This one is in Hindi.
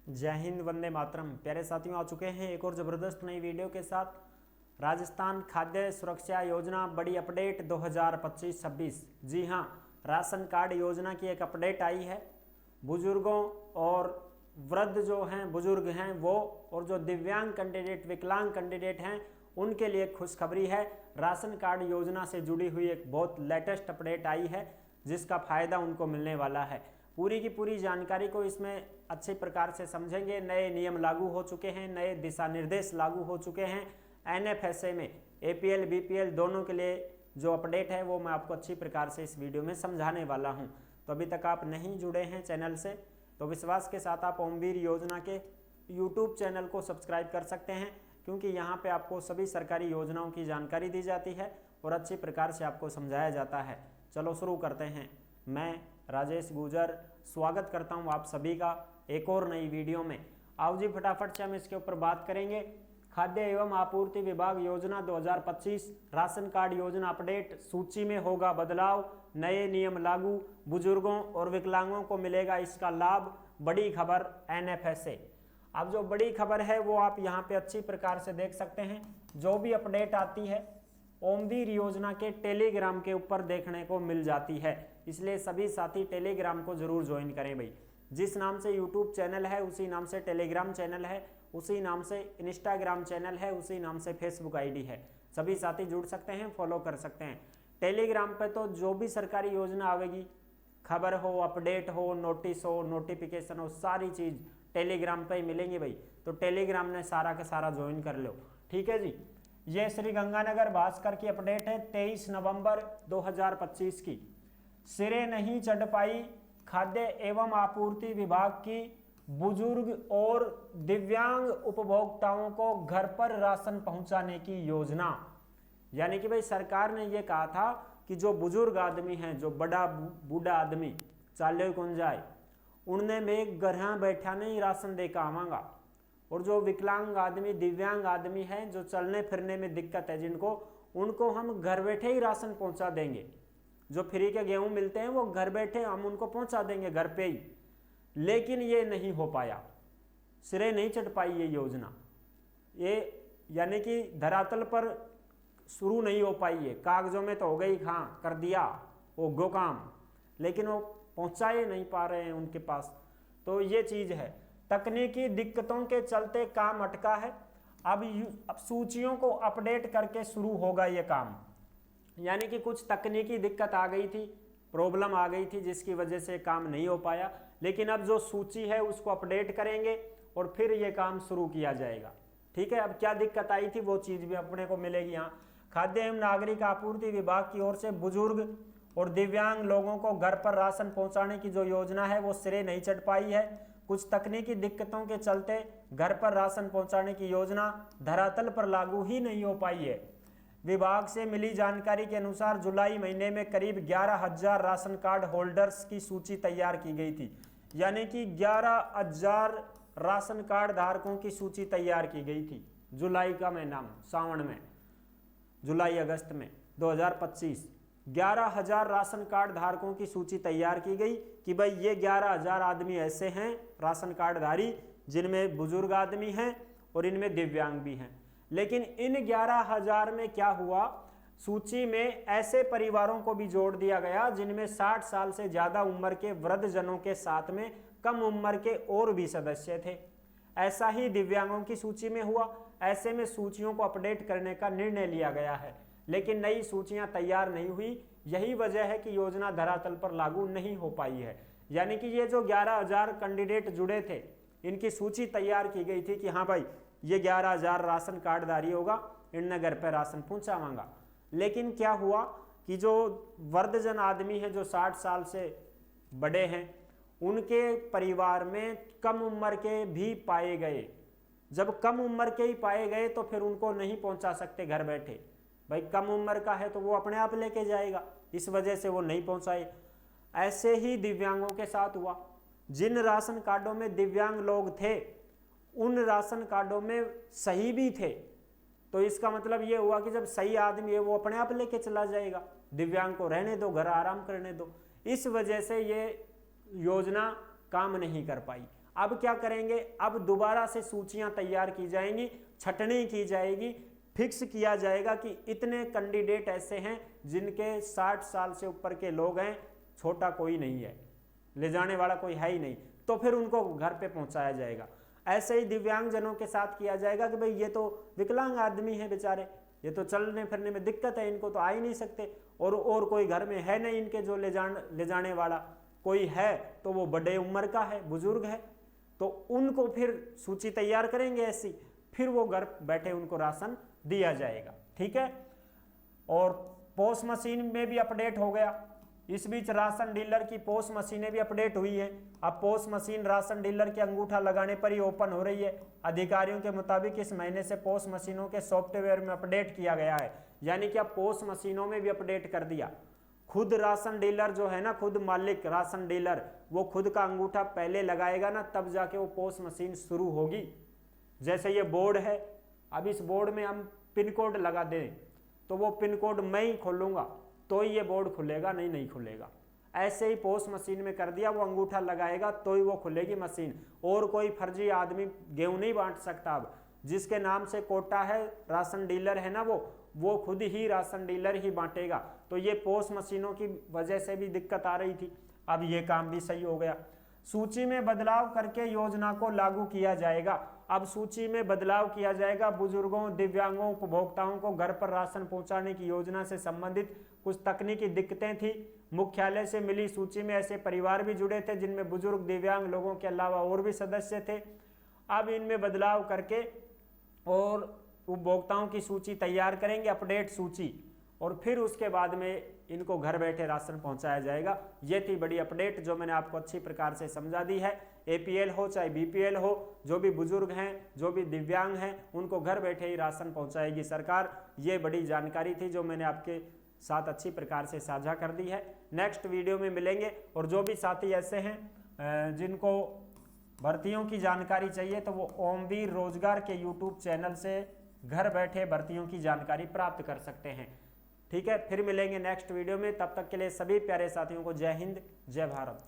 जय हिंद, वंदे मातरम। प्यारे साथियों, आ चुके हैं एक और ज़बरदस्त नई वीडियो के साथ। राजस्थान खाद्य सुरक्षा योजना बड़ी अपडेट 2025-26। जी हाँ, राशन कार्ड योजना की एक अपडेट आई है। बुजुर्गों और वृद्ध जो हैं, बुजुर्ग हैं वो, और जो दिव्यांग कैंडिडेट, विकलांग कैंडिडेट हैं, उनके लिए खुशखबरी है। राशन कार्ड योजना से जुड़ी हुई एक बहुत लेटेस्ट अपडेट आई है जिसका फ़ायदा उनको मिलने वाला है। पूरी की पूरी जानकारी को इसमें अच्छे प्रकार से समझेंगे। नए नियम लागू हो चुके हैं, नए दिशा निर्देश लागू हो चुके हैं एनएफएसए में। एपीएल बीपीएल दोनों के लिए जो अपडेट है वो मैं आपको अच्छी प्रकार से इस वीडियो में समझाने वाला हूं। तो अभी तक आप नहीं जुड़े हैं चैनल से तो विश्वास के साथ आप ओमवीर योजना के यूट्यूब चैनल को सब्सक्राइब कर सकते हैं, क्योंकि यहाँ पे आपको सभी सरकारी योजनाओं की जानकारी दी जाती है और अच्छी प्रकार से आपको समझाया जाता है। चलो शुरू करते हैं। मैं राजेश गुजर स्वागत करता हूं आप सभी का एक और नई वीडियो में। आओ जी फटाफट से हम इसके ऊपर बात करेंगे। खाद्य एवं आपूर्ति विभाग योजना 2025 राशन कार्ड योजना अपडेट। सूची में होगा बदलाव, नए नियम लागू, बुजुर्गों और विकलांगों को मिलेगा इसका लाभ। बड़ी खबर एनएफएसए। अब जो बड़ी खबर है वो आप यहाँ पे अच्छी प्रकार से देख सकते हैं। जो भी अपडेट आती है ओमवीर योजना के टेलीग्राम के ऊपर देखने को मिल जाती है, इसलिए सभी साथी टेलीग्राम को जरूर ज्वाइन करें भाई। जिस नाम से यूट्यूब चैनल है उसी नाम से टेलीग्राम चैनल है, उसी नाम से इंस्टाग्राम चैनल है, उसी नाम से फेसबुक आईडी है। सभी साथी जुड़ सकते हैं, फॉलो कर सकते हैं। टेलीग्राम पे तो जो भी सरकारी योजना आवेगी, खबर हो, अपडेट हो, नोटिस हो, नोटिफिकेशन हो, सारी चीज टेलीग्राम पे ही मिलेंगी भाई। तो टेलीग्राम ने सारा का सारा ज्वाइन कर लो, ठीक है जी। ये श्री गंगानगर भास्कर की अपडेट है 23 नवंबर 2025 की। सिरे नहीं चढ़ पाई खाद्य एवं आपूर्ति विभाग की बुजुर्ग और दिव्यांग उपभोक्ताओं को घर पर राशन पहुंचाने की योजना। यानी कि भाई सरकार ने यह कहा था कि जो बुजुर्ग आदमी हैं, जो बड़ा बूढ़ा आदमी चाले कौन जाए, उनने में घर बैठा नहीं राशन दे के आवांगा। और जो विकलांग आदमी, दिव्यांग आदमी हैं, जो चलने फिरने में दिक्कत है जिनको, उनको हम घर बैठे ही राशन पहुंचा देंगे। जो फ्री के गेहूं मिलते हैं वो घर बैठे हम उनको पहुंचा देंगे घर पे ही। लेकिन ये नहीं हो पाया, सिरे नहीं चढ़ पाई ये योजना। ये यानी कि धरातल पर शुरू नहीं हो पाई है। कागजों में तो हो गई, हाँ कर दिया वो गो काम, लेकिन वो पहुंचाए नहीं पा रहे हैं उनके पास। तो ये चीज है, तकनीकी दिक्कतों के चलते काम अटका है। अब सूचियों को अपडेट करके शुरू होगा ये काम। यानी कि कुछ तकनीकी दिक्कत आ गई थी, प्रॉब्लम आ गई थी जिसकी वजह से काम नहीं हो पाया, लेकिन अब जो सूची है उसको अपडेट करेंगे और फिर ये काम शुरू किया जाएगा, ठीक है। अब क्या दिक्कत आई थी वो चीज भी अपने को मिलेगी यहाँ। खाद्य एवं नागरिक आपूर्ति विभाग की ओर से बुजुर्ग और दिव्यांग लोगों को घर पर राशन पहुंचाने की जो योजना है वो सिरे नहीं चढ़ पाई है। कुछ तकनीकी दिक्कतों के चलते घर पर राशन पहुंचाने की योजना धरातल पर लागू ही नहीं हो पाई है। विभाग से मिली जानकारी के अनुसार जुलाई महीने में करीब 11,000 राशन कार्ड होल्डर्स की सूची तैयार की गई थी। यानी कि 11,000 राशन कार्ड धारकों की सूची तैयार की गई थी जुलाई का महीना में, सावन में, जुलाई अगस्त में 2025। 11,000 राशन कार्ड धारकों की सूची तैयार की गई कि भाई ये 11,000 आदमी ऐसे हैं राशन कार्ड धारी जिनमें बुजुर्ग आदमी हैं और इनमें दिव्यांग भी हैं। लेकिन इन 11,000 में क्या हुआ, सूची में ऐसे परिवारों को भी जोड़ दिया गया जिनमें 60 साल से ज्यादा उम्र के वृद्ध जनों के साथ में कम उम्र के और भी सदस्य थे। ऐसा ही दिव्यांगों की सूची में हुआ। ऐसे में सूचियों को अपडेट करने का निर्णय लिया गया है, लेकिन नई सूचियां तैयार नहीं हुई। यही वजह है कि योजना धरातल पर लागू नहीं हो पाई है। यानी कि ये जो 11,000 कैंडिडेट जुड़े थे, इनकी सूची तैयार की गई थी कि हाँ भाई ये 11,000 राशन कार्डधारी होगा, इनने घर पर राशन पहुंचावांगा। लेकिन क्या हुआ कि जो वृद्धजन आदमी है, जो 60 साल से बड़े हैं, उनके परिवार में कम उम्र के भी पाए गए। जब कम उम्र के ही पाए गए तो फिर उनको नहीं पहुंचा सकते घर बैठे। भाई कम उम्र का है तो वो अपने आप लेके जाएगा, इस वजह से वो नहीं पहुंचाए। ऐसे ही दिव्यांगों के साथ हुआ। जिन राशन कार्डों में दिव्यांग लोग थे उन राशन कार्डों में सही भी थे, तो इसका मतलब ये हुआ कि जब सही आदमी है वो अपने आप लेके चला जाएगा, दिव्यांग को रहने दो, घर आराम करने दो। इस वजह से ये योजना काम नहीं कर पाई। अब क्या करेंगे, अब दोबारा से सूचियां तैयार की जाएंगी, छटनी की जाएगी, फिक्स किया जाएगा कि इतने कैंडिडेट ऐसे हैं जिनके 60 साल से ऊपर के लोग हैं, छोटा कोई नहीं है, ले जाने वाला कोई है ही नहीं, तो फिर उनको घर पे पहुंचाया जाएगा। ऐसे ही दिव्यांगजनों के साथ किया जाएगा कि भाई ये तो विकलांग आदमी है बेचारे, ये तो चलने फिरने में दिक्कत है, इनको तो आ ही नहीं सकते, और कोई घर में है नहीं इनके जो ले जाने वाला, कोई है तो वो बड़े उम्र का है, बुजुर्ग है, तो उनको फिर सूची तैयार करेंगे ऐसी, फिर वो घर बैठे उनको राशन दिया जाएगा। ठीक है। और पोस्ट मशीन में भी अपडेट हो गया, इस बीच राशन डीलर की पोस्ट मशीनें भी अपडेट हुई है। अब पोस्ट मशीन राशन डीलर के अंगूठा लगाने पर ही ओपन हो रही है। अधिकारियों के मुताबिक इस महीने से पोस्ट मशीनों के सॉफ्टवेयर में अपडेट किया गया है, यानी कि अब पोस्ट मशीनों में भी अपडेट कर दिया। खुद राशन डीलर जो है ना, खुद मालिक राशन डीलर, वो खुद का अंगूठा पहले लगाएगा ना, तब जाके वो पोस्ट मशीन शुरू होगी। जैसे ये बोर्ड है, अब इस बोर्ड में हम पिन कोड लगा दें तो वो पिन कोड मैं ही खोलूंगा तो ही ये बोर्ड खुलेगा, नहीं खुलेगा। ऐसे ही पोस्ट मशीन में कर दिया, वो अंगूठा लगाएगा तो ही वो खुलेगी मशीन। और कोई फर्जी आदमी गेहूं नहीं बांट सकता। अब जिसके नाम से कोटा है, राशन डीलर है ना, वो खुद ही राशन डीलर ही बांटेगा। तो ये पोस्ट मशीनों की वजह से भी दिक्कत आ रही थी, अब ये काम भी सही हो गया। सूची में बदलाव करके योजना को लागू किया जाएगा। अब सूची में बदलाव किया जाएगा। बुजुर्गों, दिव्यांगों, उपभोक्ताओं को घर पर राशन पहुंचाने की योजना से संबंधित कुछ तकनीकी दिक्कतें थी। मुख्यालय से मिली सूची में ऐसे परिवार भी जुड़े थे जिनमें बुजुर्ग, दिव्यांग लोगों के अलावा और भी सदस्य थे। अब इनमें बदलाव करके और उपभोक्ताओं की सूची तैयार करेंगे, अपडेट सूची, और फिर उसके बाद में इनको घर बैठे राशन पहुंचाया जाएगा। ये थी बड़ी अपडेट जो मैंने आपको अच्छी प्रकार से समझा दी है। एपीएल हो चाहे बीपीएल हो, जो भी बुजुर्ग हैं, जो भी दिव्यांग हैं, उनको घर बैठे ही राशन पहुंचाएगी सरकार। ये बड़ी जानकारी थी जो मैंने आपके साथ अच्छी प्रकार से साझा कर दी है। नेक्स्ट वीडियो में मिलेंगे। और जो भी साथी ऐसे हैं जिनको भर्तियों की जानकारी चाहिए तो वो ओमवीर रोजगार के यूट्यूब चैनल से घर बैठे भर्तियों की जानकारी प्राप्त कर सकते हैं। ठीक है, फिर मिलेंगे नेक्स्ट वीडियो में। तब तक के लिए सभी प्यारे साथियों को जय हिंद, जय भारत।